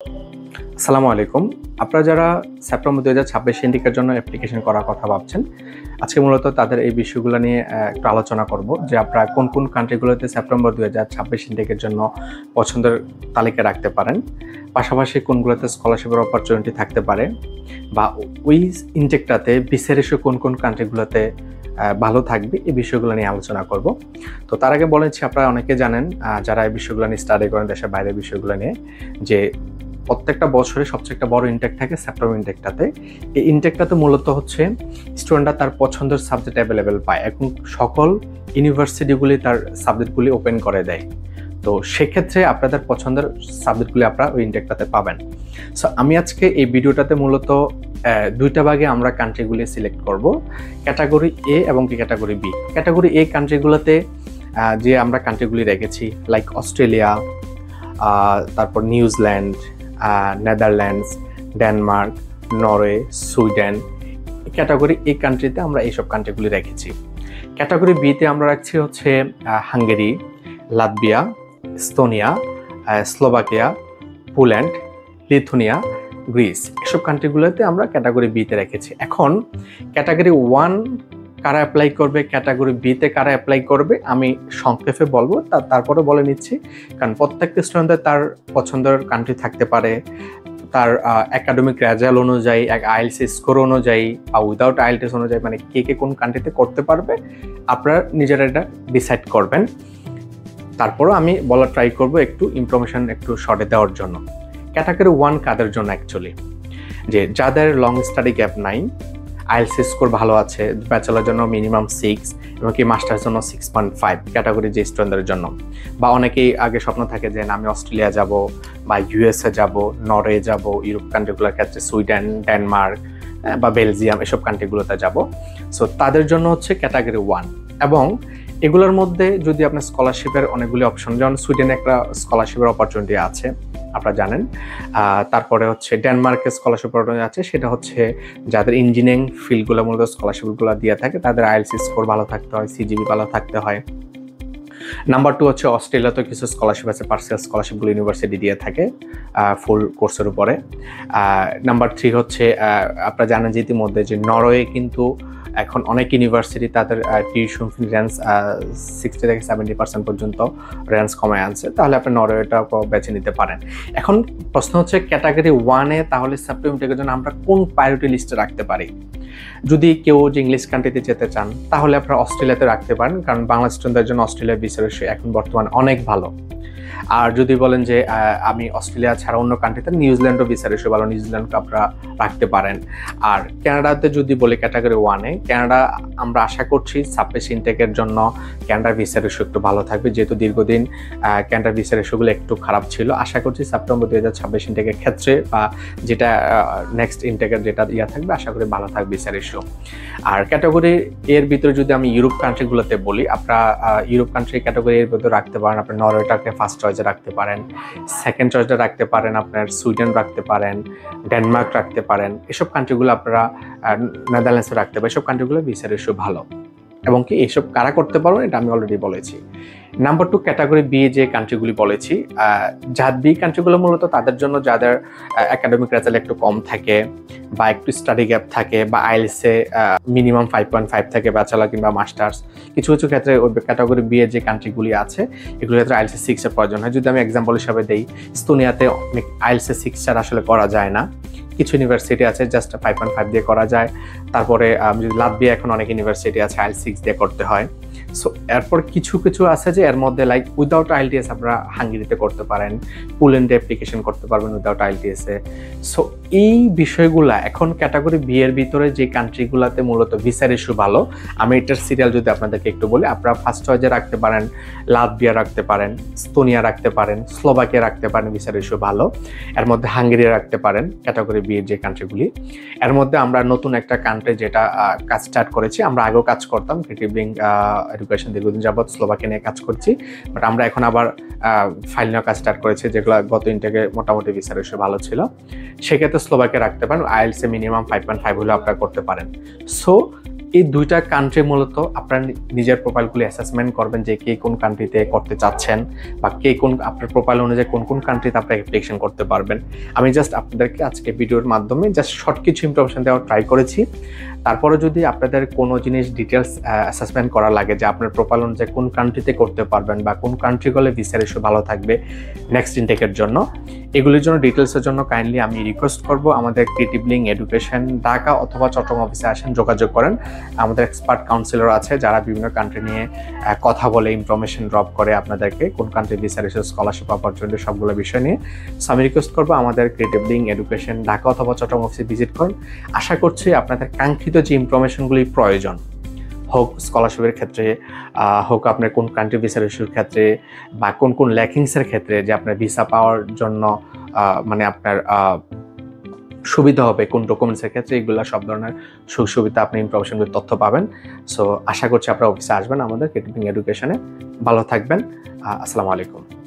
আসসালামু আলাইকুম। আপনারা যারা সেপ্টেম্বর 2026 ইনটেকের জন্য অ্যাপ্লিকেশন করার কথা ভাবছেন, আজকে মূলত তাদের এই বিষয়গুলো নিয়ে একটু আলোচনা করব যে আপনারা কোন কোন কান্ট্রিগুলোতে সেপ্টেম্বর 2026 ইনটেকের জন্য পছন্দের তালিকা রাখতে পারেন, পাশাপাশি কোনগুলোতে স্কলারশিপের অপরচুনিটি থাকতে পারে, বা ওই ইনটেকটাতে ভিসা রেশিও কোন কোন কান্ট্রিগুলোতে ভালো থাকবে, এই বিষয়গুলো নিয়ে আলোচনা করব। তো তার আগে বলেছি, আপনারা অনেকে জানেন যারা এই বিষয়গুলো নিয়ে স্টাডি করেন দেশের বাইরের বিষয়গুলো নিয়ে, যে প্রত্যেকটা বছরে সবচেয়ে একটা বড় ইনটেক থাকে সেপ্টেম্বর ইনটেকটাতে। এই ইনটেকটাতে মূলত হচ্ছে স্টুডেন্টরা তার পছন্দের সাবজেক্ট অ্যাভেলেবেল পায়। এখন সকল ইউনিভার্সিটিগুলি তার সাবজেক্টগুলি ওপেন করে দেয়। তো সেক্ষেত্রে আপনাদের পছন্দের সাবজেক্টগুলি আপনারা ওই ইনটেকটাতে পাবেন। সো আমি আজকে এই ভিডিওটাতে মূলত দুইটা ভাগে আমরা কান্ট্রিগুলি সিলেক্ট করব, ক্যাটাগরি এ এবং ক্যাটাগরি বি। ক্যাটাগরি এ কান্ট্রিগুলোতে যে আমরা কান্ট্রিগুলি রেখেছি লাইক অস্ট্রেলিয়া, তারপর New Zealand, Netherlands, Denmark, Norway, Sweden, category এই কান্ট্রিতে আমরা এইসব কান্ট্রিগুলি রেখেছি। ক্যাটাগরি বিতে আমরা রাখছি হচ্ছে Hungary, Latvia, Estonia, Slovakia, Poland, Lithuania, Greece, এসব কান্ট্রিগুলোতে আমরা ক্যাটাগরি বিতে রেখেছি। এখন ক্যাটাগরি ওয়ান কারা অ্যাপ্লাই করবে, ক্যাটাগরি বিতে কারা অ্যাপ্লাই করবে আমি সংক্ষেপে বলবো, তারপরে বলে নিচ্ছি, কারণ প্রত্যেকটা স্টুডেন্টের তার পছন্দের কান্ট্রি থাকতে পারে, তার একাডেমিক রেজাল্ট অনুযায়ী, আইএলটিএস স্কোর অনুযায়ী বা উইদাউট আইএলটিএস অনুযায়ী, মানে কে কোন কান্ট্রিতে করতে পারবে আপনারা নিজেরা এটা ডিসাইড করবেন। তারপরও আমি বলা ট্রাই করব একটু ইনফরমেশন একটু শর্টে দেওয়ার জন্য। ক্যাটাগরি ওয়ান কাদের জন্য অ্যাকচুয়ালি, যে যাদের লং স্টাডি গ্যাপ নাই, আইএলটিএস স্কোর ভালো আছে, ব্যাচেলার জন্য মিনিমাম 6 এবং কি মাস্টার্স জন্য 6.5 ক্যাটাগরি যে স্টুডেন্টদের জন্য, বা অনেকেই আগে স্বপ্ন থাকে যে আমি অস্ট্রেলিয়া যাব বা ইউএসএ যাব, নরওয়ে যাব, ইউরোপ কান্ট্রিগুলোর ক্ষেত্রে সুইডেন, ডেনমার্ক বা বেলজিয়াম, এসব কান্ট্রিগুলোতে যাব। সো তাদের জন্য হচ্ছে ক্যাটাগরি ওয়ান। এবং এগুলোর মধ্যে যদি আপনার স্কলারশিপের অনেকগুলি অপশন, যেমন সুইডেনে একটা স্কলারশিপের অপরচুনিটি আছে আপনারা জানেন, তারপরে হচ্ছে ডেনমার্কের স্কলারশিপ অপরচুনিটি আছে, সেটা হচ্ছে যাদের ইঞ্জিনিয়ারিং ফিল্ডগুলো মূলত স্কলারশিপগুলো দিয়ে থাকে, তাদের আইএলটিএস স্কোর ভালো থাকতে হয়, সিজিপি ভালো থাকতে হয়। নাম্বার টু হচ্ছে অস্ট্রেলিয়াতে কিছু স্কলারশিপ আছে, পার্সিয়াল স্কলারশিপগুলো ইউনিভার্সিটি দিয়ে থাকে ফুল কোর্সের উপরে। নাম্বার থ্রি হচ্ছে আপনারা জানেন যে ইতিমধ্যে যে নরওয়ে কিন্তু এখন অনেক ইউনিভার্সিটি তাদের টিউশন ফি রেঞ্জ 60 থেকে 70% পর্যন্ত রেঞ্জ কমায় আনছে, তাহলে আপনি নরওয়েটা বেছে নিতে পারেন। এখন প্রশ্ন হচ্ছে ক্যাটাগরি ওয়ানে তাহলে সাপ্লিমেন্টের জন্য আমরা কোন প্রায়োরিটি লিস্টে রাখতে পারি। যদি কেউ যে ইংলিশ কান্ট্রিতে যেতে চান তাহলে আপনারা অস্ট্রেলিয়াতে রাখতে পারেন, কারণ বাংলা স্টুডেন্টদের জন্য অস্ট্রেলিয়ার ভিসা রেশিও এখন বর্তমানে অনেক ভালো। আর যদি বলেন যে আমি অস্ট্রেলিয়া ছাড়া অন্য কান্ট্রিতে, নিউজিল্যান্ডও ভিসা রেশিও ভালো, নিউজিল্যান্ডকে আপনারা রাখতে পারেন। আর ক্যানাডাতে যদি বলি ক্যাটাগরি ওয়ানে, ক্যানাডা আমরা আশা করছি 26 ইনটেকের জন্য ক্যানাডার ভিসা রেশিও একটু ভালো থাকবে, যেহেতু দীর্ঘদিন ক্যানাডার ভিসা রেশিওগুলো একটু খারাপ ছিল। আশা করছি সেপ্টেম্বর 2026 ইনটেকের ক্ষেত্রে বা যেটা নেক্সট ইনটেকের যেটা থাকবে, আশা করি ভালো থাকবে ভিসা রেশিও। আর ক্যাটাগরি এর ভিতরে যদি আমি ইউরোপ কান্ট্রিগুলোতে বলি, আপনারা ইউরোপ কান্ট্রি ক্যাটাগরি এর ভিতরে রাখতে পারেন, আপনার নরওয়েটাকে ফার্স্ট চয়েসে রাখতে পারেন, সেকেন্ড চয়েসে রাখতে পারেন, আপনার সুইডেন রাখতে পারেন, ডেনমার্ক রাখতে পারেন, এসব কান্ট্রিগুলো আপনারা নেদারল্যান্ডসে রাখতে পারেন। এসব কান্ট্রিগুলো ভিসা রেশিও ভালো, এবং কি এইসব কারা করতে পারবেন এটা আমি অলরেডি বলেছি। নাম্বার টু ক্যাটাগরি বি যে কান্ট্রিগুলি বলেছি, বি কান্ট্রিগুলো মূলত তাদের জন্য যাদের একাডেমিক রেজাল্ট একটু কম থাকে বা একটু স্টাডি গ্যাপ থাকে বা আইএলটিএসে মিনিমাম 5.5 থাকে, ব্যাচেলার কিংবা মাস্টার্স। কিছু কিছু ক্ষেত্রে ওই ক্যাটাগরি বি এর যে কান্ট্রিগুলি আছে এগুলোর ক্ষেত্রে আইএলটিএস 6 এর প্রয়োজন হয়। যদি আমি এক্সাম্পল হিসাবে দেই, এস্তোনিয়াতে আইএলটিএস 6 ছাড়া আসলে করা যায় না, কিছু ইউনিভার্সিটি আছে জাস্ট 5.5 দিয়ে করা যায়। তারপরে যদি লাতভিয়া, এখন অনেক ইউনিভার্সিটি আছে আইএলটিএস 6 দিয়ে করতে হয়। সো এরপর কিছু কিছু আছে যে এর মধ্যে লাইক উইদাউট আইএলটিএস আপনারা হাঙ্গেরিতে করতে পারেন, পোল্যান্ডে অ্যাপ্লিকেশন করতে পারবেন উইদাউট আইএলটিএসে। সো এই বিষয়গুলা এখন ক্যাটাগরি বি এর ভিতরে যে কান্ট্রিগুলোতে মূলত ভিসা রেশিও ভালো, আমি এটার সিরিয়াল যদি আপনাদেরকে একটু বলি, আপনারা ফার্স্ট চয়েসে রাখতে পারেন লাতভিয়া রাখতে পারেন, এস্তোনিয়া রাখতে পারেন, স্লোভাকিয়া রাখতে পারেন, ভিসা রেশিও ভালো। এর মধ্যে হাঙ্গেরি রাখতে পারেন ক্যাটাগরি বি এর যে কান্ট্রিগুলি। এর মধ্যে আমরা নতুন একটা কান্ট্রি যেটা কাজ স্টার্ট করেছি, আমরা আগেও কাজ করতাম ক্রিয়েটিভ লিঙ্ক এডুকেশন, দীর্ঘদিন যাবৎ স্লোভাকিয়া নিয়ে কাজ করছি, বাট আমরা এখন আবার ফাইল নিয়ে কাজ স্টার্ট করেছি, যেগুলো গত ইনটেকে মোটামুটি ভিসা রেশিও ভালো ছিল। সেক্ষেত্রে স্লোভাকিয়া রাখতে পারেন, আইএলটিএস মিনিমাম 5.5 হলেও আপনারা করতে পারেন। সো এই দুইটা কান্ট্রি মূলত আপনার নিজের প্রোফাইলগুলি অ্যাসেসমেন্ট করবেন যে কে কোন কান্ট্রিতে করতে চাচ্ছেন বা কে কোন আপনার প্রোফাইল অনুযায়ী কোন কোন কান্ট্রিতে আপনি অ্যাপ্লিকেশন করতে পারবেন। আমি জাস্ট আপনাদেরকে আজকে ভিডিওর মাধ্যমে জাস্ট শর্ট কিছু ইনফরমেশন দেওয়ার ট্রাই করেছি। তারপরে যদি আপনাদের কোনো জিনিস ডিটেলস অ্যাসেসমেন্ট করা লাগে যে আপনার প্রোফাইল অনুযায়ী কোন কান্ট্রিতে করতে পারবেন বা কোন কান্ট্রি গেলে ভিসার ইস্যু ভালো থাকবে নেক্সট ইনটেকের জন্য, এগুলির জন্য ডিটেলসের জন্য কাইন্ডলি আমি রিকোয়েস্ট করব আমাদের ক্রিয়েটিভ লিঙ্ক এডুকেশন ঢাকা অথবা চট্টগ্রাম অফিসে আসেন, যোগাযোগ করেন। আমাদের এক্সপার্ট কাউন্সিলর আছে যারা বিভিন্ন কান্ট্রি নিয়ে কথা বলে, ইনফরমেশন ড্রপ করে আপনাদেরকে কোন country visa issue, scholarship opportunity সবগুলো বিষয় নিয়ে। সো আমি রিকোয়েস্ট করবো আমাদের ক্রিয়েটিভ লিঙ্ক এডুকেশন ঢাকা অথবা চট্টগ্রাম অফিসে ভিজিট করুন। আশা করছি আপনাদের কাঙ্ক্ষিত যে ইনফরমেশনগুলি প্রয়োজন, হোক স্কলারশিপের ক্ষেত্রে, হোক আপনার কোন কান্ট্রি ভিসার ইস্যুর ক্ষেত্রে বা কোন কোন ল্যাকিংসের ক্ষেত্রে যে আপনার ভিসা পাওয়ার জন্য মানে আপনার সুবিধা হবে কোন ডকুমেন্টসের ক্ষেত্রে, এগুলো সব ধরনের সুযোগ সুবিধা আপনি ইনফরমেশনগুলো তথ্য পাবেন। সো আশা করছি আপনারা অফিসে আসবেন আমাদের ক্রিয়েটিভ লিঙ্ক এডুকেশনে। ভালো থাকবেন। আসসালামু আলাইকুম।